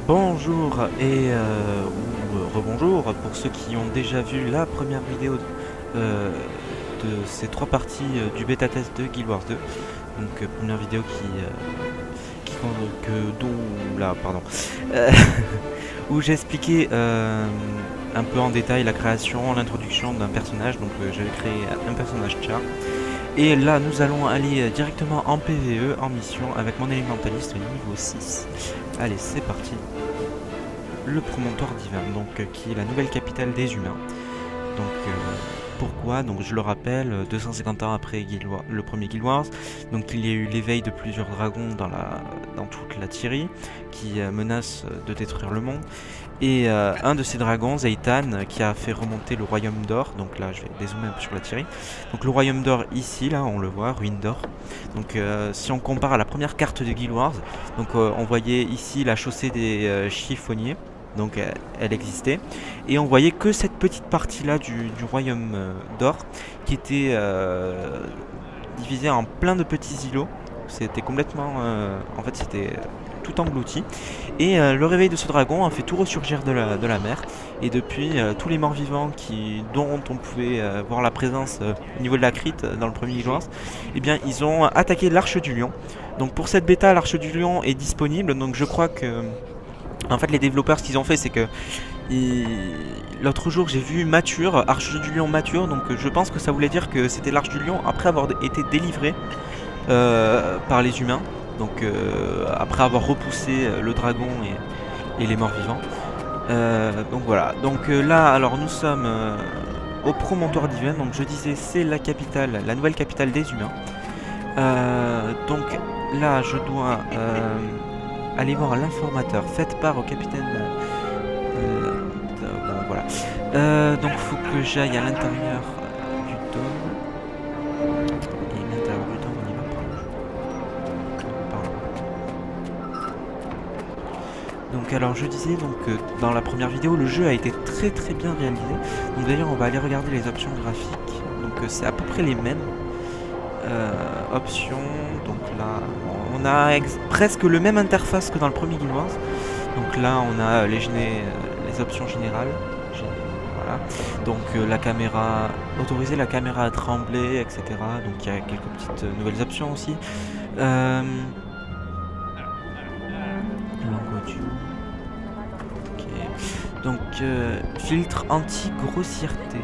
Bonjour ou rebonjour pour ceux qui ont déjà vu la première vidéo euh, de ces trois parties du bêta test de Guild Wars 2. Donc première vidéo euh, où j'ai expliqué un peu en détail la création, l'introduction d'un personnage. Donc j'avais créé un personnage char. Et là nous allons aller directement en PvE, en mission, avec mon élémentaliste niveau 6. Allez, c'est parti. Le promontoire divin, donc qui est la nouvelle capitale des humains. Donc pourquoi? Donc je le rappelle, 250 ans après le premier Guild Wars, donc il y a eu l'éveil de plusieurs dragons dans toute la Thierry, qui menacent de détruire le monde. Et un de ces dragons, Zaytan, qui a fait remonter le royaume d'or. Donc là je vais dézoomer un peu sur la Thierry. Donc le royaume d'or ici, là on le voit, ruine d'or. Donc si on compare à la première carte de Guild Wars, donc on voyait ici la chaussée des chiffonniers. Donc elle existait, et on voyait que cette petite partie là du royaume d'or qui était divisée en plein de petits îlots. C'était complètement en fait c'était tout englouti, et le réveil de ce dragon a fait tout ressurgir de la mer, et depuis tous les morts vivants dont on pouvait voir la présence au niveau de la crite dans le premier Guild Wars, eh bien ils ont attaqué l'Arche du Lion. Donc pour cette bêta, l'Arche du Lion est disponible, donc je crois que en fait les développeurs, ce qu'ils ont fait, c'est que l'autre jour j'ai vu mature, Arche du Lion mature, donc je pense que ça voulait dire que c'était l'Arche du Lion après avoir été délivré par les humains, donc après avoir repoussé le dragon et les morts vivants. Donc voilà, donc là alors nous sommes au promontoire divin, donc je disais c'est la capitale, la nouvelle capitale des humains. Donc là je dois aller voir l'informateur, faites part au capitaine. Bon, voilà. Donc faut que j'aille à l'intérieur du dôme. Et l'intérieur du dôme, on y va par là. Donc alors je disais dans la première vidéo, le jeu a été très bien réalisé. Donc d'ailleurs on va aller regarder les options graphiques. Donc c'est à peu près les mêmes options. Donc là on a presque le même interface que dans le premier Guild Wars. Donc là on a les options générales. Voilà. Donc la caméra, autoriser la caméra à trembler, etc. Donc il y a quelques petites nouvelles options aussi. Ok. Donc filtre anti-grossièreté.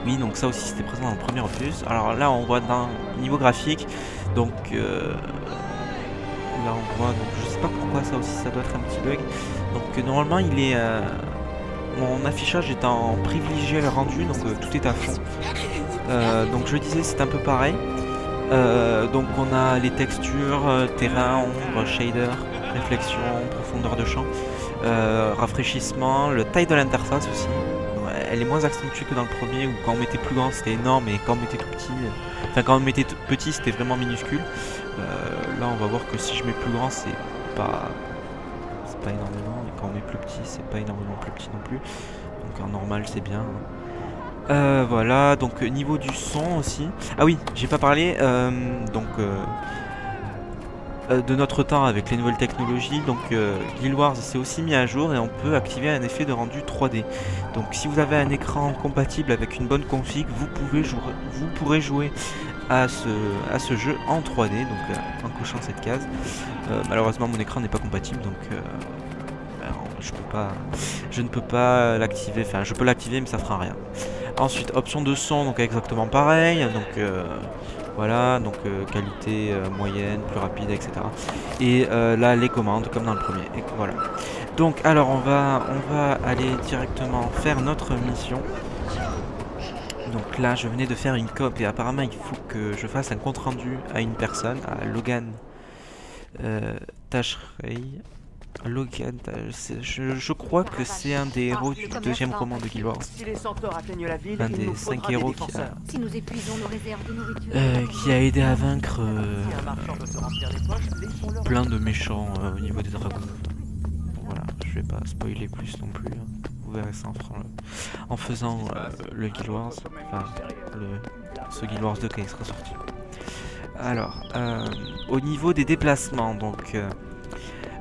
Oui, donc ça aussi c'était présent dans le premier opus. Alors là on voit d'un niveau graphique, donc là on voit, donc je sais pas pourquoi ça aussi ça doit être un petit bug. Donc normalement il est mon affichage est en privilégié le rendu, donc tout est à fond. Donc je disais c'est un peu pareil. Donc on a les textures, terrain, ombre, shader, réflexion, profondeur de champ, rafraîchissement, le taille de l'interface aussi. Elle est moins accentuée que dans le premier, où quand on mettait plus grand c'était énorme, et quand on mettait tout petit, enfin quand on mettait petit c'était vraiment minuscule. Là on va voir que si je mets plus grand c'est pas énormément, et quand on met plus petit c'est pas énormément plus petit non plus. Donc en normal c'est bien. Voilà, donc niveau du son aussi. Ah oui, j'ai pas parlé de notre temps avec les nouvelles technologies. Donc Guild Wars s'est aussi mis à jour, et on peut activer un effet de rendu 3D. Donc si vous avez un écran compatible avec une bonne config, vous pourrez jouer à ce jeu en 3D, donc en cochant cette case. Malheureusement mon écran n'est pas compatible, donc je ne peux pas l'activer, enfin je peux l'activer mais ça fera rien. Ensuite option de son, donc exactement pareil, donc voilà, donc qualité moyenne, plus rapide, etc. Et là les commandes comme dans le premier, et voilà. Donc alors on va aller directement faire notre mission. Donc là je venais de faire une cop, et apparemment il faut que je fasse un compte rendu à une personne, à Logan Tashrei. Logan, je crois que c'est un des héros du deuxième roman de Guild Wars. Un des 5 héros qui a aidé à vaincre plein de méchants au niveau des dragons. Voilà, je vais pas spoiler plus non plus. Vous verrez ça en faisant le Guild Wars, enfin ce Guild Wars 2 quand il sera sorti. Alors, au niveau des déplacements, donc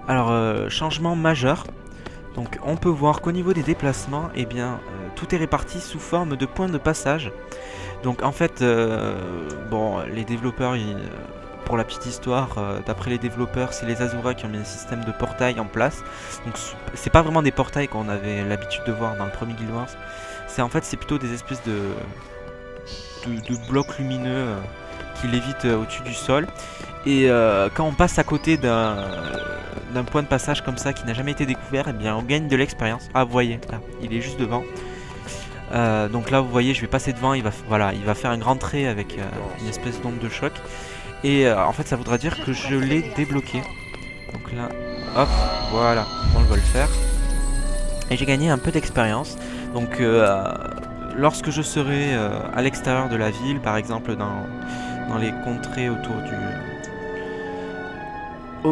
Alors, changement majeur. Donc on peut voir qu'au niveau des déplacements, eh bien, tout est réparti sous forme de points de passage. Donc en fait, bon, les développeurs, pour la petite histoire, d'après les développeurs, c'est les Asura qui ont mis un système de portail en place. Donc c'est pas vraiment des portails qu'on avait l'habitude de voir dans le premier Guild Wars. En fait, c'est plutôt des espèces de blocs lumineux qui lévitent au-dessus du sol. Et quand on passe à côté d'un point de passage comme ça qui n'a jamais été découvert, eh bien on gagne de l'expérience. Ah, vous voyez, là, il est juste devant. Donc là, vous voyez, je vais passer devant. Il va faire un grand trait avec une espèce d'onde de choc. Et en fait, ça voudra dire que je l'ai débloqué. Donc là, hop, voilà, on va le faire. Et j'ai gagné un peu d'expérience. Donc lorsque je serai à l'extérieur de la ville, par exemple dans les contrées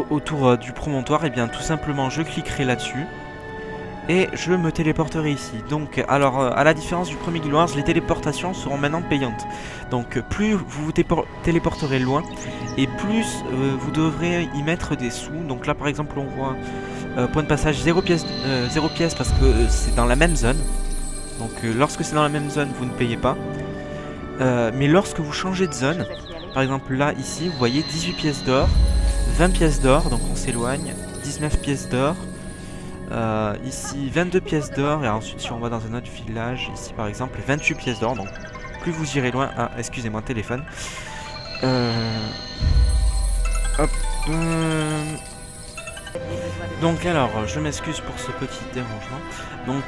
autour du promontoire, et bien tout simplement je cliquerai là-dessus et je me téléporterai ici. Donc alors à la différence du premier Guild Wars, les téléportations seront maintenant payantes. Donc plus vous vous téléporterez loin et plus vous devrez y mettre des sous. Donc là par exemple on voit point de passage 0 pièce parce que c'est dans la même zone. Donc lorsque c'est dans la même zone, vous ne payez pas. Mais lorsque vous changez de zone, par exemple là, ici, vous voyez 18 pièces d'or, 20 pièces d'or, donc on s'éloigne, 19 pièces d'or, ici 22 pièces d'or, et ensuite si on va dans un autre village, ici par exemple 28 pièces d'or, donc plus vous irez loin... Ah, excusez-moi, téléphone. Hop. Donc alors, je m'excuse pour ce petit dérangement. Donc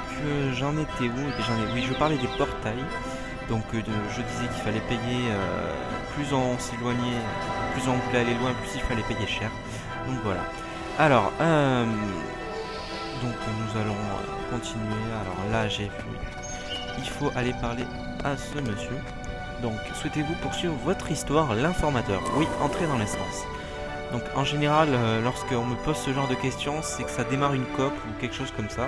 j'en étais où? Oui, je parlais des portails. Donc je disais qu'il fallait payer, plus on s'éloignait, plus on voulait aller loin, plus il fallait payer cher. Donc voilà. Alors, donc nous allons continuer. Alors là, j'ai vu, il faut aller parler à ce monsieur. Donc, souhaitez-vous poursuivre votre histoire, l'informateur? Oui, entrez dans l'instance. Donc en général, lorsqu'on me pose ce genre de questions, c'est que ça démarre une coop ou quelque chose comme ça.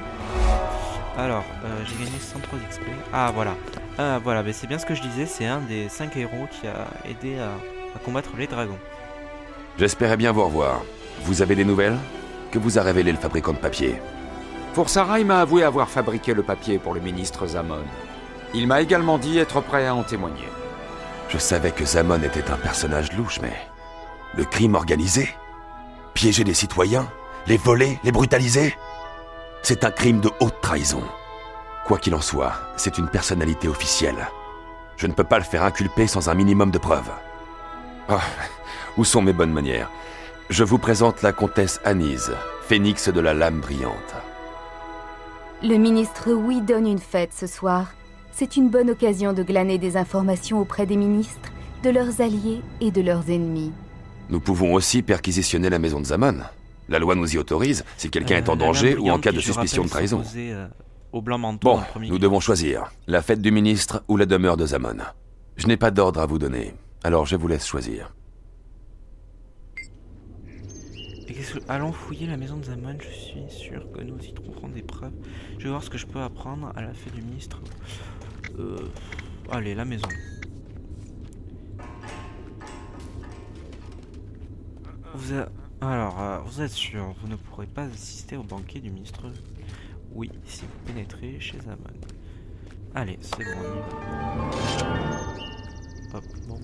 Alors, j'ai gagné 103 XP. Ah voilà. Voilà, c'est bien ce que je disais, c'est un des 5 héros qui a aidé à combattre les dragons. J'espérais bien vous revoir. Vous avez des nouvelles? Que vous a révélé le fabricant de papier? Pour Sarah, il m'a avoué avoir fabriqué le papier pour le ministre Zaman. Il m'a également dit être prêt à en témoigner. Je savais que Zaman était un personnage louche, mais... Le crime organisé? Piéger des citoyens? Les voler? Les brutaliser? C'est un crime de haute trahison. Quoi qu'il en soit, c'est une personnalité officielle. Je ne peux pas le faire inculper sans un minimum de preuves. Oh, où sont mes bonnes manières? Je vous présente la comtesse Anise, phénix de la lame brillante. Le ministre Hui donne une fête ce soir. C'est une bonne occasion de glaner des informations auprès des ministres, de leurs alliés et de leurs ennemis. Nous pouvons aussi perquisitionner la maison de Zaman. La loi nous y autorise si quelqu'un est en danger ou en cas de suspicion de trahison. Au blanc manteau bon, nous devons choisir la fête du ministre ou la demeure de Zaman. Je n'ai pas d'ordre à vous donner, alors je vous laisse choisir. Allons fouiller la maison de Zaman, je suis sûr que nous y trouverons des preuves. Je vais voir ce que je peux apprendre à la fête du ministre. Allez, la maison. Alors, vous êtes sûr, vous ne pourrez pas assister au banquet du ministre? Oui, si vous pénétrez chez Zaman. Allez, c'est bon, on y va. Hop, bon,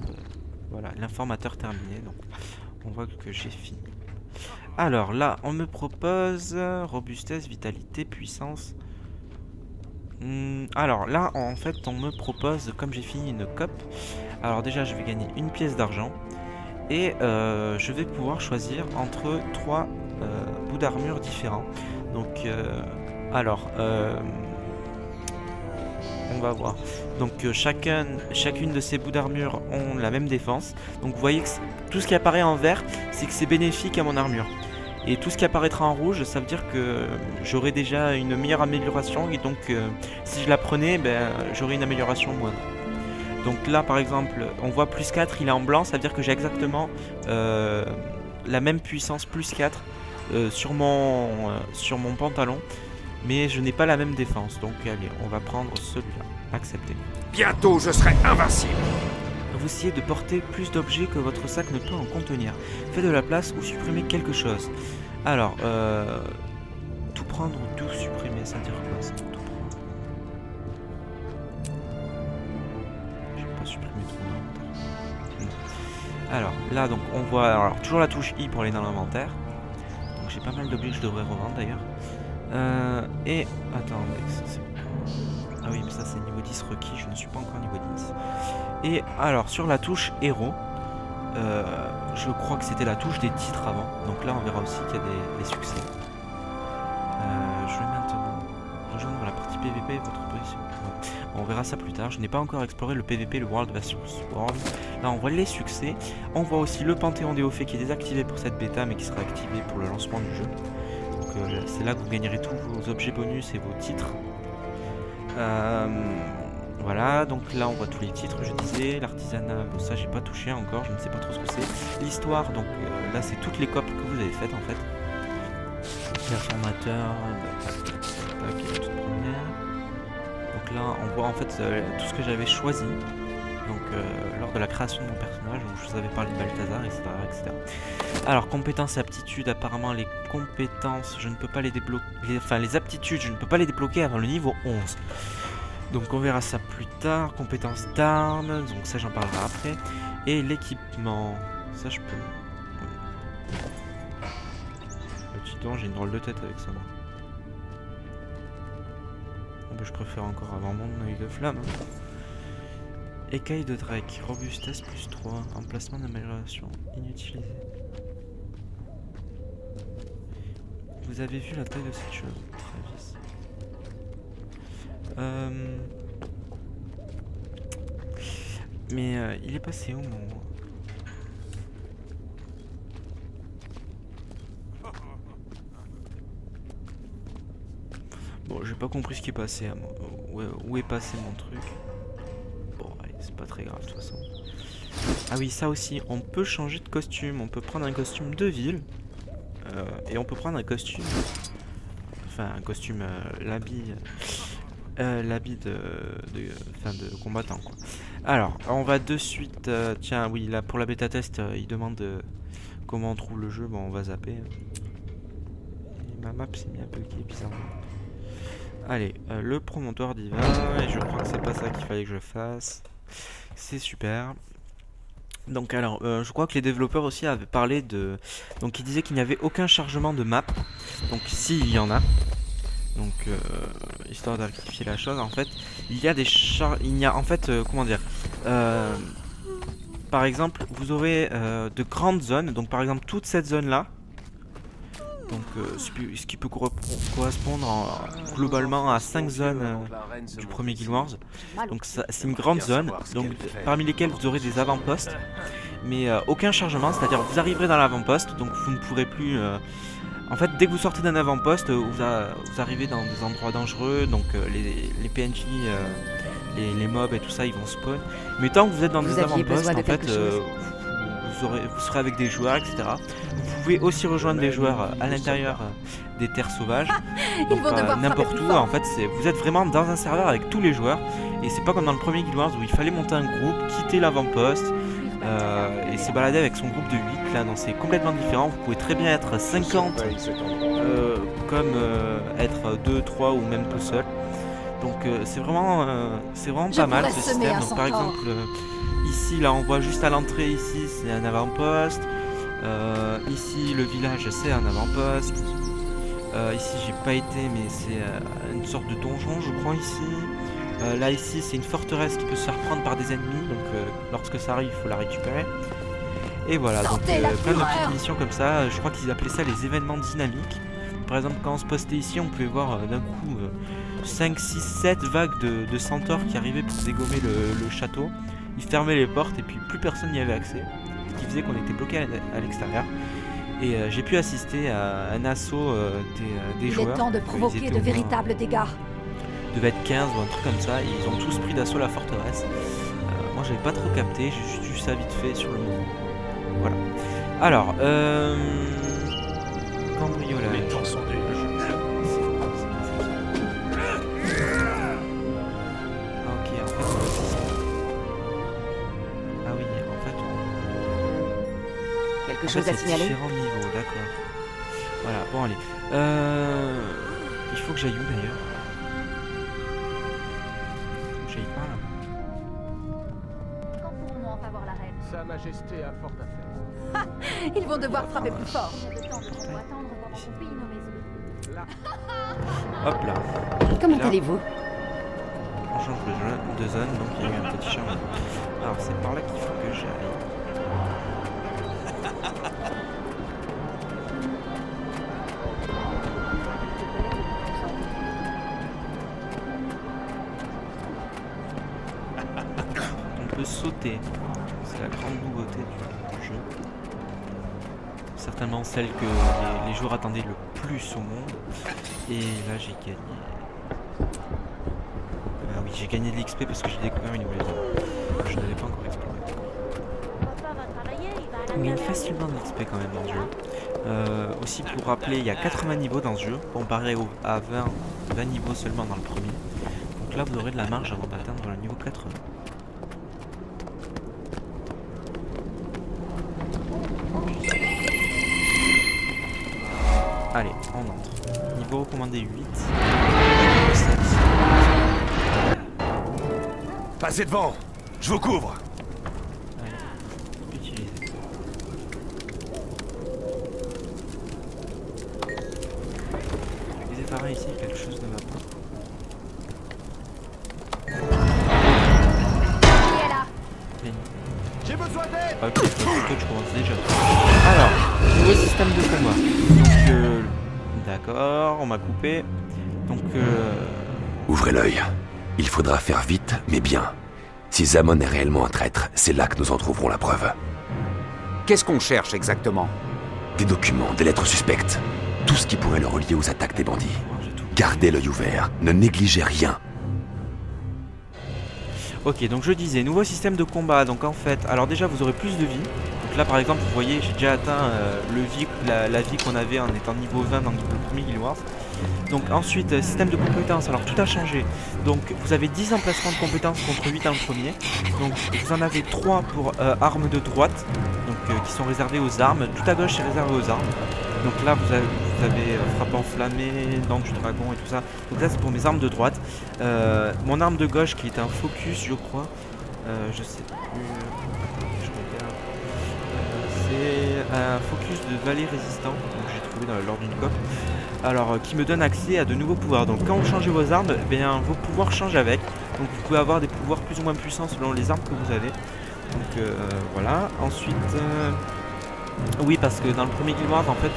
voilà, l'informateur terminé, donc on voit que j'ai fini. Alors là, on me propose robustesse, vitalité, puissance. Alors là, en fait, on me propose, comme j'ai fini une coop, alors déjà, je vais gagner une pièce d'argent. Et je vais pouvoir choisir entre 3 bouts d'armure différents. Donc, on va voir. Donc, chacune de ces bouts d'armure ont la même défense. Donc, vous voyez que tout ce qui apparaît en vert, c'est que c'est bénéfique à mon armure. Et tout ce qui apparaîtra en rouge, ça veut dire que j'aurai déjà une meilleure amélioration. Et donc, si je la prenais, j'aurai une amélioration moindre. Donc là par exemple on voit plus 4, il est en blanc, ça veut dire que j'ai exactement la même puissance plus 4 sur mon pantalon. Mais je n'ai pas la même défense, donc allez, on va prendre celui-là, accepter. Bientôt je serai invincible. Vous essayez de porter plus d'objets que votre sac ne peut en contenir. Faites de la place ou supprimez quelque chose. Alors, tout prendre ou tout supprimer, ça veut dire quoi ça? Tout prendre. J'ai pas supprimé tout mon inventaire. Alors, là, donc, on voit alors, toujours la touche I pour aller dans l'inventaire. Donc, j'ai pas mal d'objets que je devrais revendre d'ailleurs. Et, attendez, ça c'est... Ah oui, mais ça c'est niveau 10 requis, je ne suis pas encore niveau 10. Et alors, sur la touche héros, je crois que c'était la touche des titres avant. Donc là, on verra aussi qu'il y a des succès. Je vais maintenant rejoindre la partie PVP, votre position. Ouais. Bon, on verra ça plus tard. Je n'ai pas encore exploré le PVP, le World vs World. Là, on voit les succès. On voit aussi le Panthéon des Hauts-Faits qui est désactivé pour cette bêta, mais qui sera activé pour le lancement du jeu. Donc c'est là que vous gagnerez tous vos objets bonus et vos titres. Voilà, donc là on voit tous les titres, je disais, l'artisanat, bon ça j'ai pas touché encore, je ne sais pas trop ce que c'est. L'histoire, donc là c'est toutes les copes que vous avez faites en fait. L'informateur, la toute première. Donc là on voit en fait tout ce que j'avais choisi. Donc lors de la création de mon personnage, donc, je vous avais parlé de Balthazar, etc., etc. Alors compétences et aptitudes, apparemment les compétences, je ne peux pas les débloquer, enfin les aptitudes, je ne peux pas les débloquer avant le niveau 11. Donc on verra ça plus tard. Compétences d'armes, donc ça j'en parlerai après. Et l'équipement, ça je peux... Petit don, j'ai une drôle de tête avec ça. Bon, bah, je préfère encore avoir mon œil de flamme. Écaille de Drake, robustesse plus 3, emplacement d'amélioration, inutilisé. Vous avez vu la taille de cette chose, Travis? Mais il est passé où mon... Bon, j'ai pas compris ce qui est passé à moi. Où est passé mon truc? Bon, allez, c'est pas très grave de toute façon. Ah oui, ça aussi, on peut changer de costume. On peut prendre un costume de ville. Et on peut prendre un costume... Enfin, un costume, l'habit de combattant quoi. Alors on va de suite tiens oui là pour la bêta test il demande comment on trouve le jeu. Bon on va zapper. Et ma map s'est mis un peu qui est bizarrement. Allez le promontoire d'Iva, et je crois que c'est pas ça qu'il fallait que je fasse. C'est super. Donc alors je crois que les développeurs aussi avaient parlé de, donc ils disaient qu'il n'y avait aucun chargement de map. Donc si il y en a. Donc histoire de rectifier la chose, en fait, il y a des comment dire, par exemple, vous aurez de grandes zones, donc par exemple toute cette zone là, donc ce qui peut correspondre globalement à 5 zones du premier Guild Wars. Donc c'est une grande zone, donc parmi lesquelles vous aurez des avant-postes, mais aucun chargement, c'est-à-dire vous arriverez dans l'avant-poste, donc vous ne pourrez plus... En fait, dès que vous sortez d'un avant-poste, vous arrivez dans des endroits dangereux, donc les PNJ, les mobs et tout ça, ils vont spawn. Mais tant que vous êtes dans des avant-postes, en fait, vous serez avec des joueurs, etc. Vous pouvez aussi rejoindre des joueurs à l'intérieur des terres sauvages, donc n'importe où. En fait, vous êtes vraiment dans un serveur avec tous les joueurs, et c'est pas comme dans le premier Guild Wars où il fallait monter un groupe, quitter l'avant-poste. Et se balader avec son groupe de 8, là non, c'est complètement différent. Vous pouvez très bien être 50 comme être 2, 3 ou même tout seul. Donc c'est vraiment pas mal ce système. Donc, par exemple ici là on voit juste à l'entrée, ici c'est un avant-poste, ici le village c'est un avant-poste, ici j'ai pas été mais c'est une sorte de donjon je crois ici. Là ici c'est une forteresse qui peut se faire prendre par des ennemis, donc lorsque ça arrive il faut la récupérer. Et voilà, donc plein de petites missions comme ça, je crois qu'ils appelaient ça les événements dynamiques. Par exemple quand on se postait ici on pouvait voir d'un coup 5, 6, 7 vagues de centaures qui arrivaient pour dégommer le château. Ils fermaient les portes et puis plus personne n'y avait accès, ce qui faisait qu'on était bloqué à l'extérieur. Et j'ai pu assister à un assaut des joueurs. Il est temps de provoquer de véritables dégâts. Devait être 15 ou un truc comme ça, et ils ont tous pris d'assaut la forteresse. Moi j'avais pas trop capté, j'ai juste vu ça vite fait sur le moment. Voilà. Alors, cambriolage. Les temps sont durs. Ah ok, en fait ah oui, en fait Quelque chose à signaler? différents niveaux, d'accord. Voilà, bon allez. Il faut que j'aille où d'ailleurs? J'aille par là. Quand pourrons-nous enfin voir la reine? Sa Majesté a fort à faire. Ils vont devoir frapper plus fort. Hop là. Comment Là. allez-vous? On change de zone, donc il y a eu un petit changement. Alors c'est par là qu'il faut que j'aille. On peut sauter. C'est la grande nouveauté du jeu. Certainement celle que les joueurs attendaient le plus au monde. Et là j'ai gagné. Ah oui, j'ai gagné de l'XP parce que j'ai découvert une nouvelle zone. Je n'avais pas encore exploré. On gagne facilement de l'XP quand même dans le jeu. Aussi pour rappeler, il y a 80 niveaux dans ce jeu, comparé à 20 niveaux seulement dans le premier. Donc là vous aurez de la marge avant d'atteindre le niveau 80. Allez, on entre. Niveau recommandé 8. Passez devant. Je vous couvre. Allez, utiliser. Je disais pareil ici, quelque chose ne va pas. Qui est là? J'ai besoin d'aide. Ok, toi tu commences déjà. Alors, nouveau système de combat. Donc, d'accord, on m'a coupé. Donc, Ouvrez l'œil. Il faudra faire vite, mais bien. Si Zamon est réellement un traître, c'est là que nous en trouverons la preuve. Qu'est-ce qu'on cherche exactement? Des documents, des lettres suspectes. Tout ce qui pourrait le relier aux attaques des bandits. j'ai tout. Gardez l'œil ouvert. Ne négligez rien. Ok, donc je disais, nouveau système de combat. Donc en fait, alors déjà vous aurez plus de vie. Donc là par exemple, vous voyez, j'ai déjà atteint la vie qu'on avait en étant niveau 20 dans le premier Guild Wars. Donc ensuite, système de compétences, alors tout a changé. Donc vous avez 10 emplacements de compétences contre 8 dans le premier. Donc vous en avez 3 pour armes de droite, donc qui sont réservées aux armes. Tout à gauche c'est réservé aux armes. Donc là vous avez frappe enflammée, dent du dragon et tout ça. Donc là c'est pour mes armes de droite. Mon arme de gauche qui est un focus je crois. Je sais plus. Je regarde. C'est un focus de valet résistant que j'ai trouvé lors d'une coop. Alors qui me donne accès à de nouveaux pouvoirs. Donc quand vous changez vos armes, eh bien, vos pouvoirs changent avec. Donc vous pouvez avoir des pouvoirs plus ou moins puissants selon les armes que vous avez. Donc voilà. Ensuite, oui parce que dans le premier Guild Wars en fait,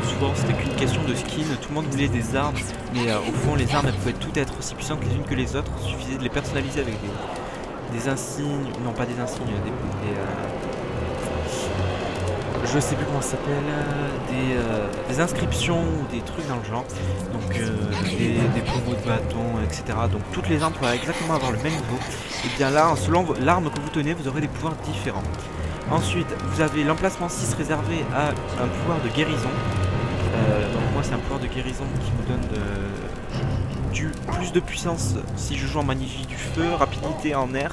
souvent c'était qu'une question de skin. Tout le monde voulait des armes, mais au fond les armes elles pouvaient toutes être aussi puissantes les unes que les autres. Il suffisait de les personnaliser avec des insignes, non pas des insignes, je sais plus comment ça s'appelle, des inscriptions ou des trucs dans le genre, donc des pommeaux de bâton, etc. Donc toutes les armes pourraient exactement avoir le même niveau. Et bien là, selon l'arme que vous tenez, vous aurez des pouvoirs différents. Ensuite, vous avez l'emplacement 6 réservé à un pouvoir de guérison. Donc moi c'est un pouvoir de guérison qui me donne plus de puissance si je joue en magie du feu, rapidité en air,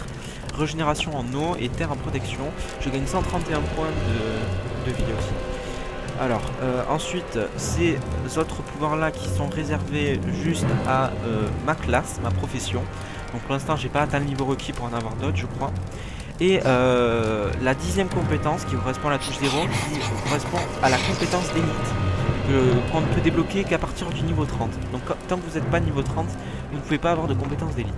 régénération en eau et terre en protection. Je gagne 131 points de vie aussi. Alors ensuite ces autres pouvoirs là qui sont réservés juste à ma classe, ma profession. Donc pour l'instant j'ai pas atteint le niveau requis pour en avoir d'autres je crois. Et la 10e compétence qui correspond à la touche 0 qui correspond à la compétence d'élite qu'on ne peut débloquer qu'à partir du niveau 30. Donc tant que vous n'êtes pas niveau 30, vous ne pouvez pas avoir de compétences d'élite.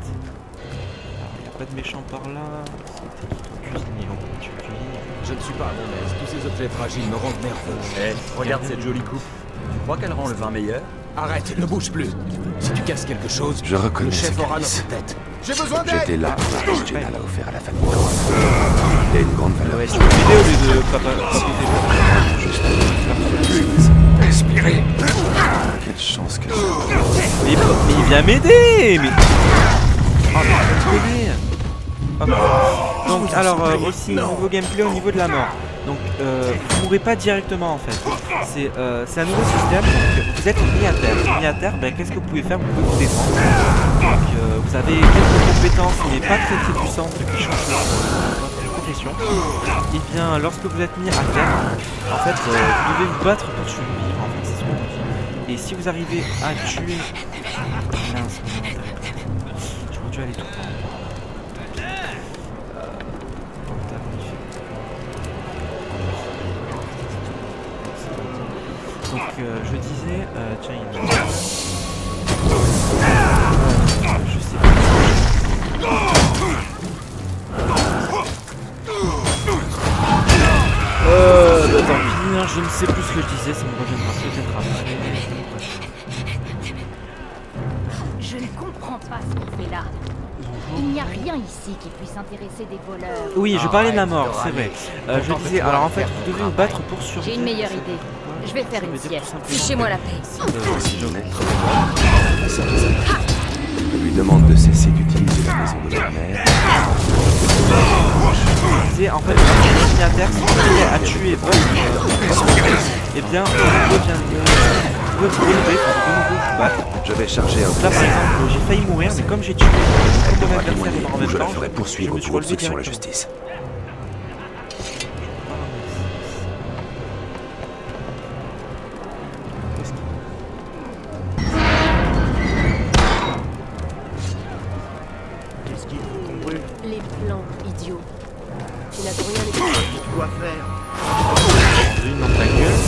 Alors il n'y a pas de méchant par là. C'était qui ton cuisinier? On peut tuer le cuisinier. Je ne suis pas à mon aise. Tous ces objets fragiles me rendent nerveux. Regarde cette jolie coupe. Tu crois qu'elle rend le vin meilleur? Arrête, ne bouge plus. Si tu casses quelque chose, Je reconnais le ce chef aura calice. notre tête. J'ai besoin d'aide. J'étais là pour la que Jenna l'a offert à la famille Thorne. Il a une grande valeur. Ouais, tu peux m'aider au lieu de papa. Respirez. Quelle chance que j'ai. Mais il vient m'aider. Mais... Oh mais arrête de m'aider. Hop. Donc alors aussi nouveau gameplay au niveau de la mort. Donc vous mourrez pas directement en fait. C'est un nouveau système. Donc vous êtes mis à terre. Mis à terre, ben, qu'est-ce que vous pouvez faire? Vous pouvez vous défendre. Donc vous avez quelques compétences mais pas très puissantes qui changent votre profession. Et bien lorsque vous êtes mis à terre, en fait vous devez vous battre pour survivre. En fait maximum aussi. Et si vous arrivez à tuer... Mince, j'aurais dû aller tout le temps. Donc je disais, tiens, il y a je sais pas. Bah, tant pis, hein, je ne sais plus ce que je disais, ça me reviendra peut-être après. Je ne comprends pas ce qu'il fait là. Il n'y a rien ici qui puisse intéresser des voleurs. Oui, je parlais de la mort, c'est vrai. Je disais, alors en fait, vous devez vous battre pour survivre. J'ai une meilleure idée. Je vais faire une sieste. Fichez-moi la paix. Si j'en ai. Je lui demande de cesser d'utiliser la maison de ma mère. Je disais, en fait, le destinataire, si vous arrivez à tuer votre eh bien, vous pouvez vous relever pour de nouveau vous battre. Je vais charger un Là, par exemple, j'ai failli mourir, mais comme j'ai tué tout mon adversaire en même je la temps, ferai poursuivre je me suis pour relevé obstruction à la directement. justice. Qu'est-ce qu'il faut qu'on brûle? Les plans, idiot. Tu n'as pour rien les Quoi faire? Une dans ta gueule.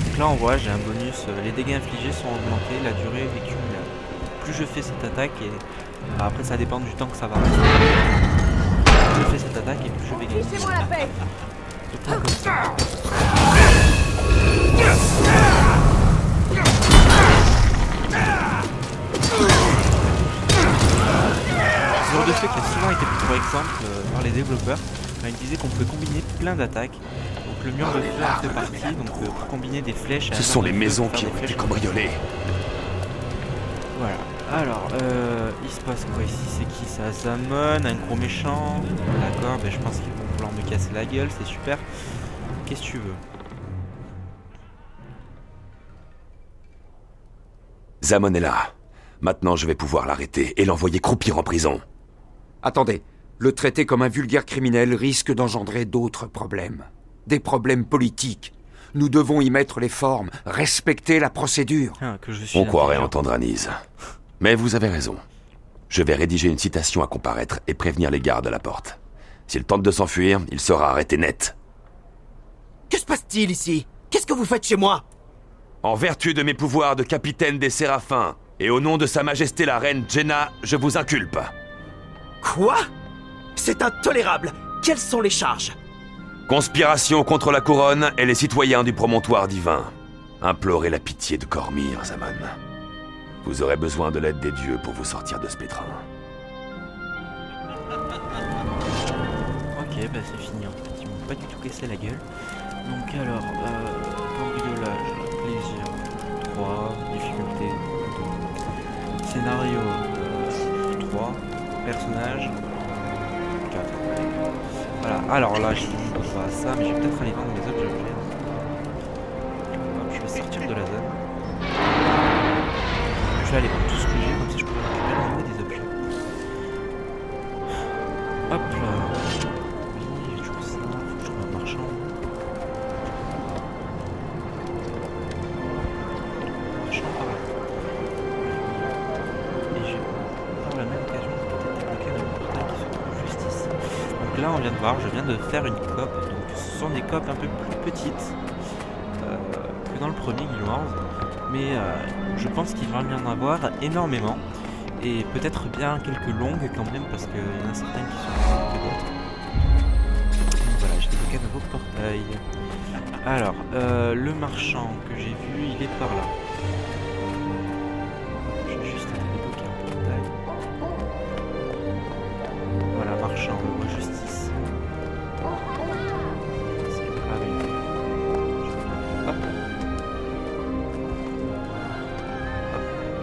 Donc là on voit, j'ai un bonus, les dégâts infligés sont augmentés, la durée est cumulable. Plus je fais cette attaque et après ça dépend du temps que ça va rester. Plus je fais cette attaque et plus je vais gagner. Fichez-moi la paix. Tout le temps comme ça. Ce genre de fait qui a souvent été pris pour exemple par les développeurs quand ils disaient qu'on pouvait combiner plein d'attaques. Donc le mur de feu en fait partie, donc pour combiner des flèches. Ce sont les maisons qui ont été cambriolées. Voilà. Alors, il se passe quoi ici? C'est qui ça? Zamon, un gros méchant. D'accord, ben je pense qu'ils vont vouloir me casser la gueule, c'est super. Qu'est-ce que tu veux? Zamon est là. Maintenant, je vais pouvoir l'arrêter et l'envoyer croupir en prison. Attendez, le traiter comme un vulgaire criminel risque d'engendrer d'autres problèmes. Des problèmes politiques. Nous devons y mettre les formes, respecter la procédure. Ah, que je suis On croirait intelligent. entendre Anise. Mais vous avez raison. Je vais rédiger une citation à comparaître et prévenir les gardes à la porte. S'il tente de s'enfuir, il sera arrêté net. Que se passe-t-il ici? Qu'est-ce que vous faites chez moi? En vertu de mes pouvoirs de capitaine des Séraphins, et au nom de Sa Majesté la Reine Jenna, je vous inculpe. Quoi? C'est intolérable! Quelles sont les charges? Conspiration contre la couronne et les citoyens du promontoire divin. Implorez la pitié de Cormyr, Zamon. Vous aurez besoin de l'aide des dieux pour vous sortir de ce pétrin. Ok, bah c'est fini en fait, ils m'ont pas du tout cassé la gueule. Donc alors, cambriolage, plaisir, 3, difficulté, 2. Scénario, 3, personnage, 4. Voilà, alors là j'ai mis droit à ça, mais je vais peut-être aller vendre mes objets. Hop, je vais sortir de la zone. Je vais aller vendre tout ce que j'ai, comme ça je pourrais récupérer au niveau des objets. Hop là. Oui, j'ai toujours ça, faut que je trouve un marchand. Marchand par là. Et j'ai par la même occasion peut-être débloquer un portail qui se trouve juste ici. Donc là on vient de voir, je viens de faire une coop, donc ce sont des coop un peu plus petites que dans le premier Guild Wars. Mais je pense qu'il va y en avoir énormément. Et peut-être bien quelques longues quand même, parce qu'il y en a certaines qui sont plus longues que d'autres. Donc voilà, j'ai débloqué un nouveau portail. Alors, le marchand que j'ai vu, il est par là. J'ai juste débloqué un portail. Voilà, marchand, on le voit juste ici. C'est pas lui. Hop.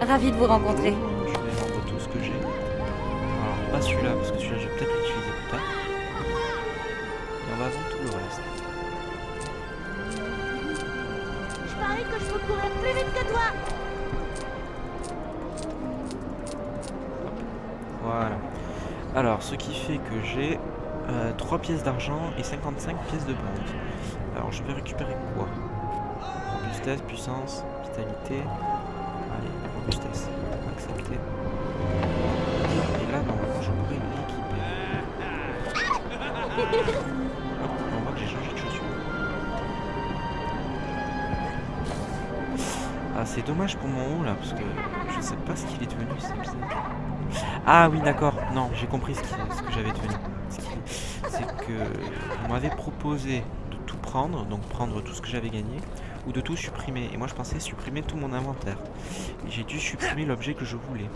Ravi de vous rencontrer. Je vais vendre tout ce que j'ai. Alors, pas celui-là, parce que celui-là, je vais peut-être l'utiliser plus tard. Et on va vendre tout le reste. Je parie que je peux courir plus vite que toi. Voilà. Alors, ce qui fait que j'ai 3 pièces d'argent et 55 pièces de bronze. Alors, je vais récupérer quoi? Robustesse, puissance, vitalité. Allez, robustesse. Accepter. Et là, normalement, je pourrais l'équiper. Hop, on voit que j'ai changé de chaussures. Ah, c'est dommage pour mon haut là, parce que je sais pas ce qu'il est devenu, c'est bizarre. Ah oui, d'accord, non, j'ai compris ce que j'avais devenu. C'est que on m'avait proposé de tout prendre, donc prendre tout ce que j'avais gagné, ou de tout supprimer. Et moi je pensais supprimer tout mon inventaire. Et j'ai dû supprimer l'objet que je voulais.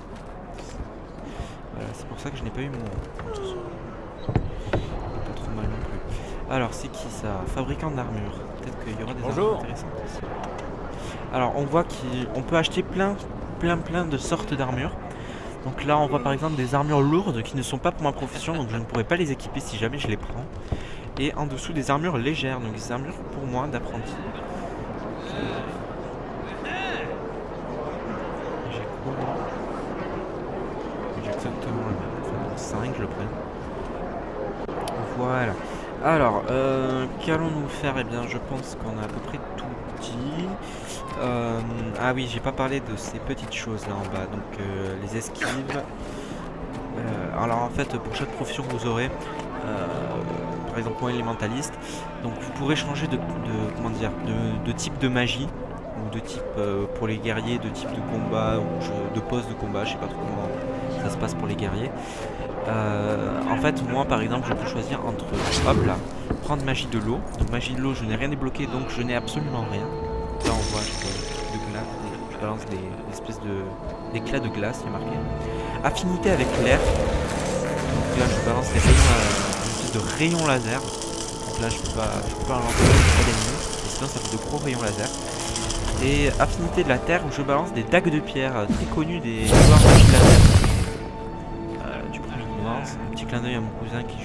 Voilà, c'est pour ça que je n'ai pas eu mon haut. Pas trop mal non plus. Alors, c'est qui ça? Fabricant d'armure. Peut-être qu'il y aura des armures intéressantes aussi. Alors on voit qu'on peut acheter plein de sortes d'armures. Donc là on voit par exemple des armures lourdes qui ne sont pas pour ma profession, donc je ne pourrais pas les équiper si jamais je les prends. Et en dessous des armures légères, donc des armures pour moi d'apprenti. J'ai quoi là? J'ai exactement le même. Enfin, 5 je le prends. Voilà. Alors, qu'allons-nous faire? Eh bien je pense qu'on a à peu près tout dit. Ah oui, j'ai pas parlé de ces petites choses là en bas, donc les esquives. Alors en fait, pour chaque profession que vous aurez, par exemple moi élémentaliste, donc vous pourrez changer comment dire, de type de magie, ou de type pour les guerriers, de type de combat, ou de poste de combat, je sais pas trop comment ça se passe pour les guerriers. En fait, moi par exemple, je peux choisir entre, hop là, prendre magie de l'eau. Donc magie de l'eau, je n'ai rien débloqué, donc je n'ai absolument rien. Là on voit de glace, je balance des espèces d'éclats de glace, il y a marqué. Affinité avec l'air. Donc là je balance des rayons, une espèce de rayons laser. Donc là je peux pas en lancer d'ennemis, sinon ça fait de gros rayons laser. Et affinité de la terre où je balance des dagues de pierre, très connues des joueurs magie de la terre. Du premier moment, c'est un petit clin d'œil à mon cousin qui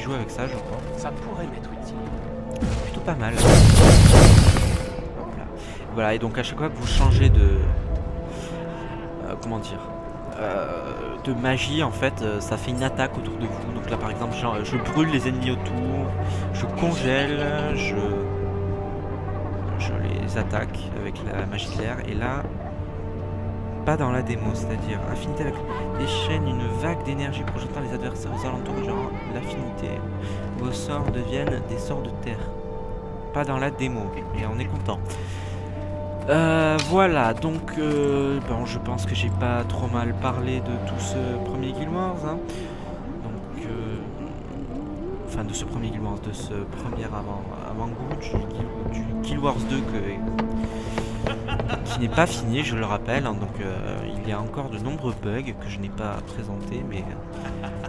joue avec ça je crois. Ça pourrait m'être utile. Plutôt pas mal. Voilà, et donc à chaque fois que vous changez de... comment dire, de magie, en fait, ça fait une attaque autour de vous. Donc là, par exemple, je brûle les ennemis autour, je congèle, je les attaque avec la magie de l'air. Et là, pas dans la démo, c'est-à-dire affinité avec des chaînes, une vague d'énergie projetant les adversaires aux alentours durant l'affinité. Vos sorts deviennent des sorts de terre. Pas dans la démo, et on est content. Voilà, donc bon, je pense que j'ai pas trop mal parlé de tout ce premier Guild Wars, hein. Donc, enfin de ce premier Guild Wars, de ce premier avant-goût du Guild Wars 2 qui n'est pas fini, je le rappelle, hein. Donc il y a encore de nombreux bugs que je n'ai pas présentés, mais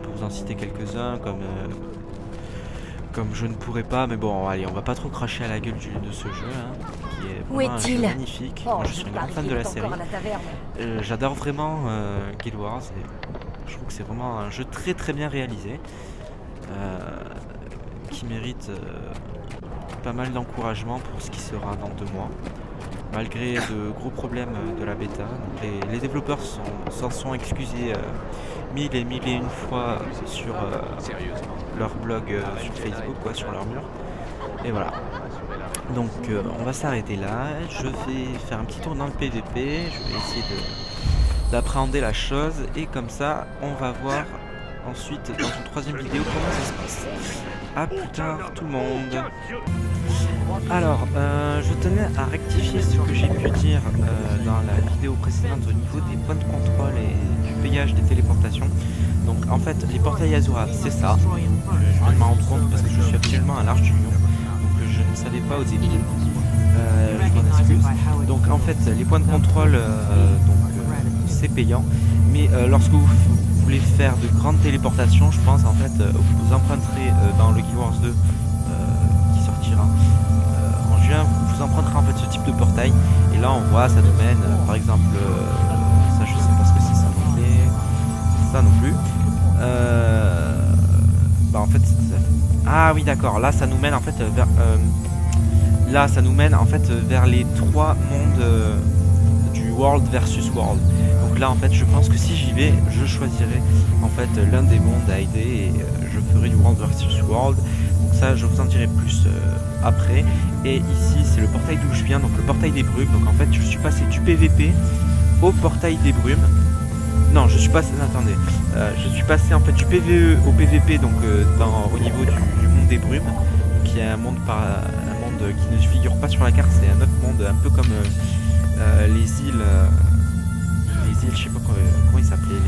pour vous en citer quelques-uns, comme je ne pourrais pas, mais bon, allez, on va pas trop cracher à la gueule de ce jeu, hein, qui est vraiment un jeu magnifique. Moi, je suis un grand fan de la série. J'adore vraiment Guild Wars, et je trouve que c'est vraiment un jeu très très bien réalisé, qui mérite pas mal d'encouragement pour ce qui sera dans 2 mois. Malgré de gros problèmes de la bêta, donc les développeurs s'en sont excusés 1000 et 1001 fois sur leur blog sur Facebook, quoi, sur leur mur. Et voilà. Donc on va s'arrêter là. Je vais faire un petit tour dans le PVP. Je vais essayer d'appréhender la chose. Et comme ça, on va voir ensuite dans une 3e vidéo comment ça se passe. A plus tard tout le monde. Alors, je tenais à rectifier ce que j'ai pu dire dans la vidéo précédente au niveau des points de contrôle et du payage des téléportations. Donc en fait, les portails Azura, c'est ça. Je viens de m'en rendre compte parce que je suis actuellement à l'Arche du Lion. Donc je ne savais pas au début. Je m'en excuse. Donc en fait, les points de contrôle, c'est payant. Mais lorsque vous voulez faire de grandes téléportations, je pense en fait, vous emprunterez dans le Guild Wars 2 qui sortira en juin, vous emprunterez en fait ce type de portail. Et là on voit, ça nous mène, par exemple, ça je sais pas ce que c'est, ça non plus. Ça non plus. Bah en fait, ah oui d'accord, là ça nous mène en fait vers... là ça nous mène en fait vers les 3 mondes du World versus World. Donc là en fait je pense que si j'y vais, je choisirai en fait l'un des mondes à aider et je ferai du World versus World. Donc ça je vous en dirai plus après. Et ici c'est le portail d'où je viens, donc le portail des brumes. Donc en fait je suis passé du PVP au portail des brumes. Non, je suis passé, attendez, je suis passé en fait du PVE au PVP, donc au niveau du monde des brumes, qui est un monde qui ne figure pas sur la carte, c'est un autre monde, un peu comme les îles, je sais pas comment ils s'appelaient,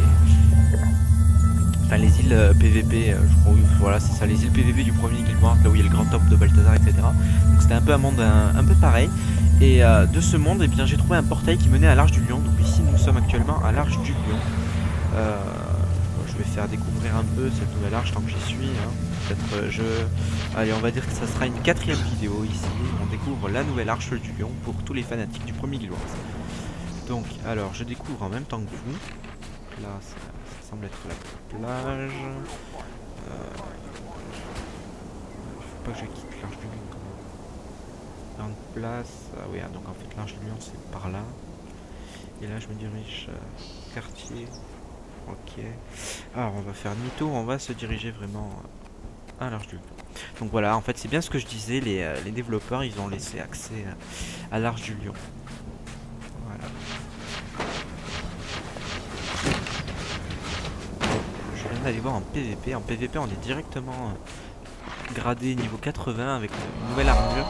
les îles PVP, je crois, voilà, c'est ça, les îles PVP du premier Guild Wars, là où il y a le grand top de Balthazar, etc. Donc c'était un peu un monde un peu pareil. Et de ce monde, eh bien, j'ai trouvé un portail qui menait à l'Arche du Lion. Donc ici, nous sommes actuellement à l'Arche du Lion. Je vais faire découvrir un peu cette nouvelle arche tant que j'y suis. Hein. Peut-être allez, on va dire que ça sera une 4e vidéo ici. On découvre la nouvelle Arche du Lion pour tous les fanatiques du premier Guild Wars. Donc, alors, je découvre en même temps que vous. Là, ça semble être la plage. Faut pas que je quitte l'Arche du Lion. Grande place, ah oui, donc en fait l'Arche du Lion c'est par là. Et là je me dirige quartier. Ok. Alors on va faire demi-tour, on va se diriger vraiment à l'Arche du Lion. Donc voilà, en fait c'est bien ce que je disais, les développeurs ils ont laissé accès à l'Arche du Lion. Voilà. Je viens d'aller voir en PVP. En PVP on est directement gradé niveau 80 avec une nouvelle armure.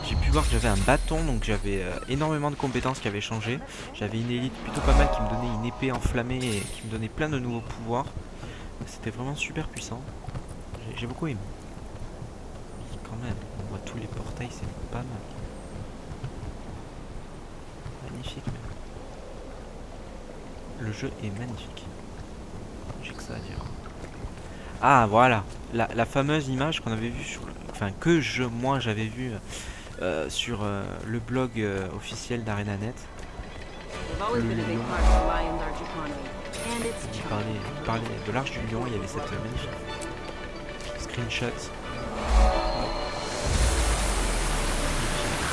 J'ai pu voir que j'avais un bâton, donc j'avais énormément de compétences qui avaient changé. J'avais une élite plutôt pas mal qui me donnait une épée enflammée et qui me donnait plein de nouveaux pouvoirs. C'était vraiment super puissant. J'ai beaucoup aimé. Quand même, on voit tous les portails, c'est pas mal. Magnifique même. Le jeu est magnifique. J'ai que ça à dire. Ah voilà, la fameuse image qu'on avait vue sur le... Enfin que moi j'avais vue sur le blog officiel d'ArenaNet. Il parlait de l'Arche du Lion, il y avait cette magnifique screenshot.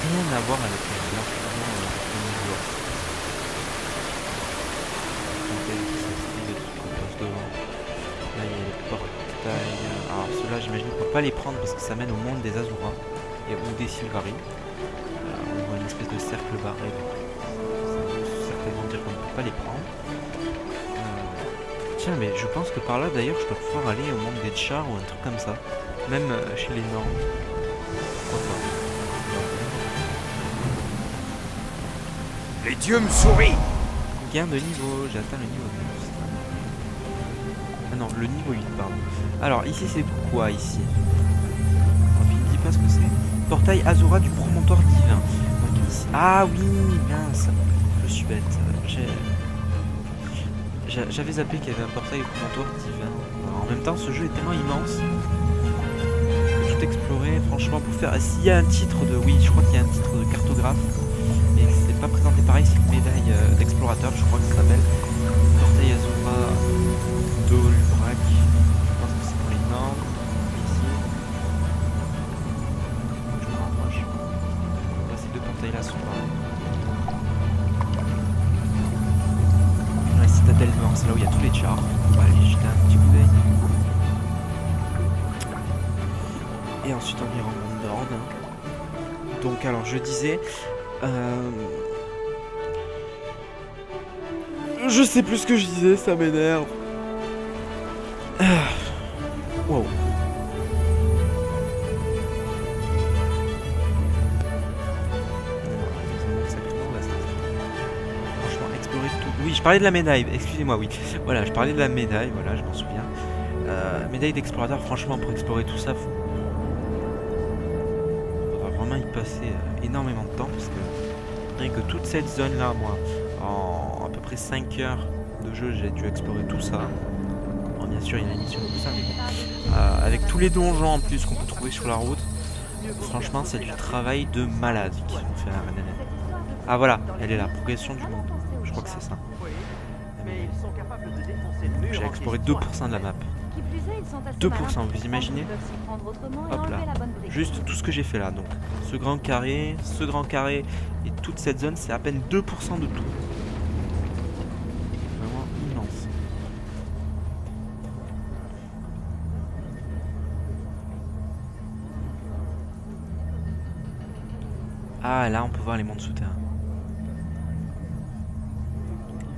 Rien à voir avec l'Arche du Lion. Là il y a les portails. Alors ceux-là j'imagine qu'on ne peut pas les prendre parce que ça mène au monde des Azura ou des Sylvari. On voit une espèce de cercle barré. Ça veut certainement dire qu'on ne peut pas les prendre. Tiens mais je pense que par là d'ailleurs je dois pouvoir aller au monde des Tchars ou un truc comme ça. Même chez les Nords. Pourquoi pas. Les dieux me sourient. Gain de niveau, j'ai atteint le niveau 9. Ah non, le niveau 8, pardon. Alors, ici, c'est quoi, ici? Il ne dit pas ce que c'est. Portail Azura du promontoire divin. Donc, ici... Ah oui, mince. Je suis bête. J'avais zappé qu'il y avait un portail au promontoire divin. Alors, en même temps, ce jeu est tellement immense. Je peux tout explorer, franchement, pour faire... S'il y a un titre de... Oui, je crois qu'il y a un titre de cartographe. Mais c'est pas présenté pareil, c'est une médaille d'explorateur, je crois que ça s'appelle. Portail Azura... Dolbrac, je pense que c'est pour les Nords, ici. Je me rapproche. Ces deux portails là sont pareils. La citadelle nord, c'est là où il y a tous les chars. On va aller jeter un petit coup d'œil. Et ensuite environnement nord. Donc alors je disais... Je sais plus ce que je disais, ça m'énerve. Wow. Franchement, explorer tout. Oui, je parlais de la médaille, excusez-moi, oui. Voilà, je parlais de la médaille, voilà, je m'en souviens. Médaille d'explorateur, franchement, pour explorer tout ça, faudra vraiment y passer énormément de temps, parce que rien que toute cette zone-là, moi, en à peu près 5 heures de jeu, j'ai dû explorer tout ça. Bon, bien sûr, il y a une mission pour ça, mais bon. Avec tous les donjons en plus qu'on peut trouver sur la route, franchement, c'est du travail de malade qu'ils ont fait à ArenaNet. Ah voilà, elle est là, progression du monde. Je crois que c'est ça. J'ai exploré 2% de la map. 2%, vous imaginez? Hop là, juste tout ce que j'ai fait là. Donc, ce grand carré et toute cette zone, c'est à peine 2% de tout. Ah, là, on peut voir les mondes souterrains.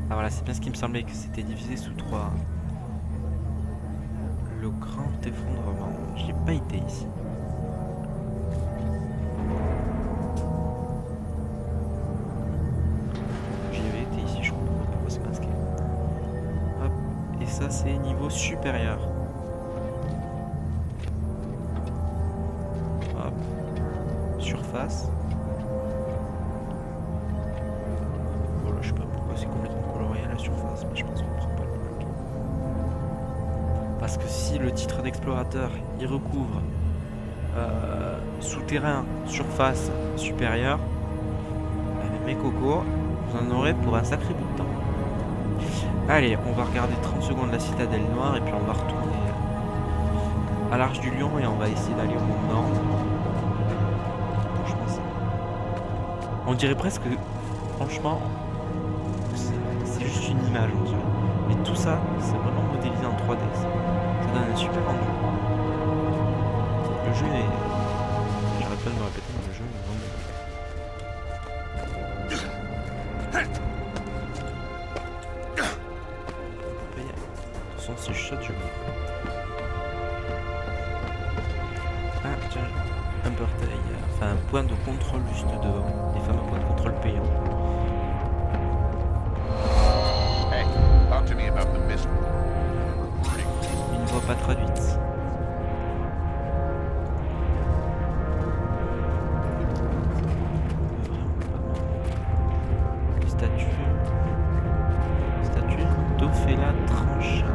Ah voilà, c'est bien ce qui me semblait, que c'était divisé sous 3. Le grand effondrement. J'y ai pas été ici. J'y avais été ici, je comprends pas pourquoi c'est masqué. Hop, et ça c'est niveau supérieur. Hop, surface. Voilà, je sais pas pourquoi c'est complètement coloré à la surface, mais je pense qu'on prend pas le truc. Parce que si le titre d'explorateur il recouvre souterrain, surface, supérieur, mes cocos, vous en aurez pour un sacré bout de temps. Allez, on va regarder 30 secondes la citadelle noire et puis on va retourner à l'Arche du Lion et on va essayer d'aller au monde nord. Franchement, on dirait presque, franchement, c'est juste une image en soi. Mais tout ça, c'est vraiment modélisé en 3D. Ça donne un super rendu. Le jeu est... J'arrête pas de me répéter, mais le jeu est vraiment... De toute façon, si je saute, je meurs. Ah, tiens, un portail, enfin un point de contrôle juste devant. Les fameux points de contrôle payants. Hey, talk to me about the mystery. Une voix pas traduite. Statue d'Ophéla Trancha.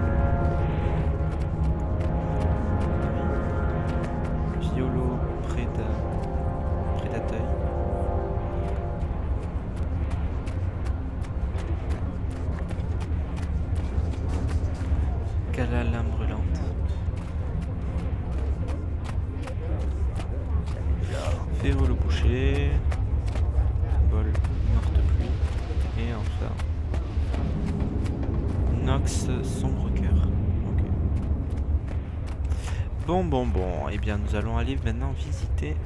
Violo prédateur. Cala lame brûlante. Féro le boucher. Bol morte pluie. Et enfin Nox sombre cœur. Ok. Bon. Eh bien nous allons aller maintenant visiter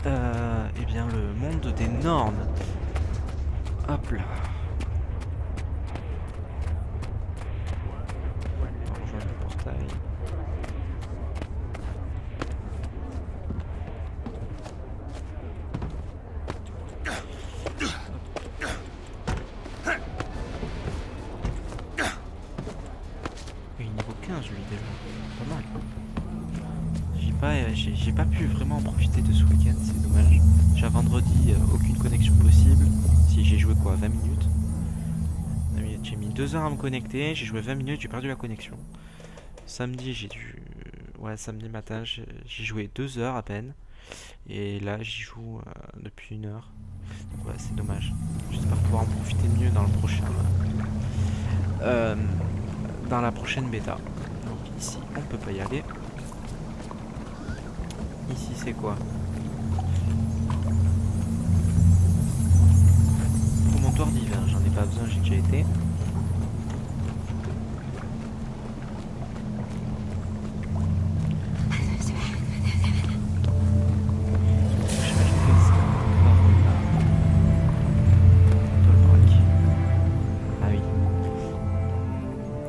eh bien le monde des Nornes. Hop là. On va rejoindre le portail. Niveau 15 lui déjà, pas mal. J'ai pas pu vraiment en profiter de ce week-end, c'est dommage. J'ai un vendredi, aucune connexion possible. Si j'ai joué quoi, 20 minutes. J'ai mis 2 heures à me connecter, j'ai joué 20 minutes, j'ai perdu la connexion. Samedi j'ai dû... Ouais, samedi matin j'ai joué 2 heures à peine. Et là j'y joue depuis 1 heure. Donc ouais, c'est dommage. J'espère pouvoir en profiter mieux dans le prochain... dans la prochaine bêta. Donc ici on peut pas y aller. Ici c'est quoi? Promontoire divin, j'en ai pas besoin, j'ai déjà été.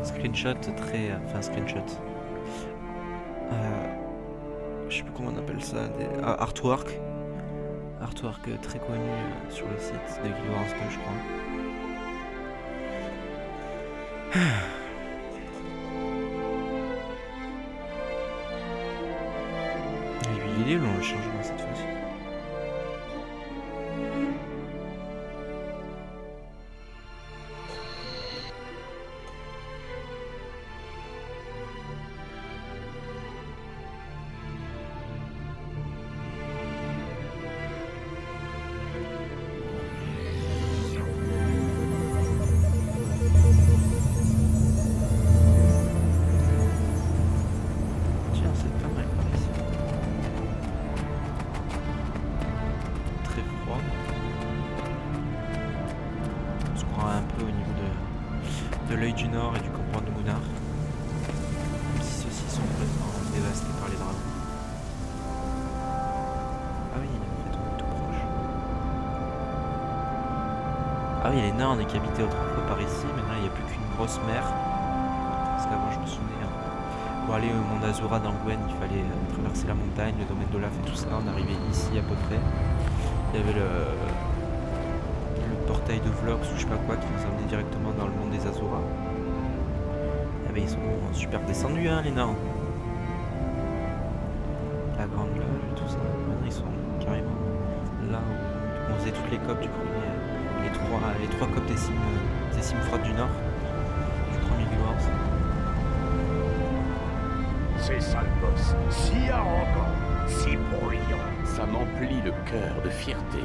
Screenshot très... enfin screenshot. Je sais plus comment on appelle ça. Artwork. Artwork très connu sur le site de Guild Wars 2 je crois. Et lui il est long le changement cette fois-ci. De l'œil du Nord et du campement de Mounard, même si ceux-ci sont complètement dévastés par les dragons. Ah oui, en fait on est tout proche. Ah oui, les Nornes qui habitaient autrefois par ici, maintenant il n'y a plus qu'une grosse mer. Parce qu'avant je me souviens, pour aller au Mont Azura dans Gwen, il fallait traverser la montagne, le domaine d'Olaf et tout ça. On arrivait ici à peu près. Il y avait le portail de Vlox ou je sais pas quoi qui nous emmenait directement dans le monde des Azura. Eh ben ils sont super descendus hein les Nornes. La grande loge et tout ça. Maintenant ils sont carrément là où on faisait toutes les copes du premier, les trois copes des cimes froides du Nord, du premier Guild Wars. Ces sales gosses, si arrogants, si bruyants, ça m'emplit le cœur de fierté.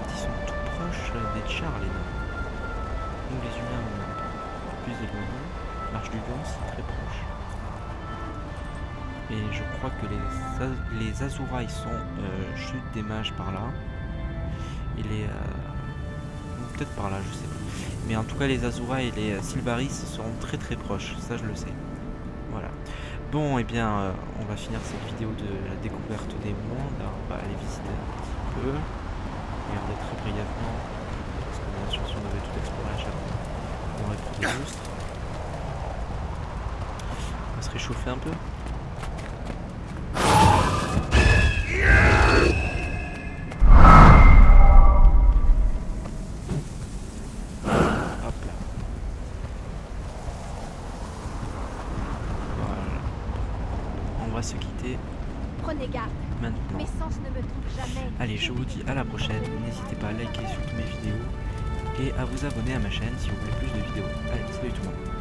Ils sont tout proches des Chars les Nornes. Nous les humains plus éloignés. L'Arche du Lion c'est très proche. Et je crois que les Azura ils sont chute des mages par là. Et les peut-être par là, je sais pas. Mais en tout cas les Azura et les Sylvaris seront très très proches, ça je le sais. Voilà. Bon et bien on va finir cette vidéo de la découverte des mondes. Alors, on va aller visiter un petit peu. Regardez très brièvement. Parce que bien sûr si on avait tout exploré à chaque fois, on aurait pris des lustres. On va se réchauffer un peu. Se quitter Prenez garde. maintenant. Mes sens ne me trompent jamais. Allez, je vous dis à la prochaine. N'hésitez pas à liker surtout mes vidéos et à vous abonner à ma chaîne si vous voulez plus de vidéos. Allez, salut tout le monde.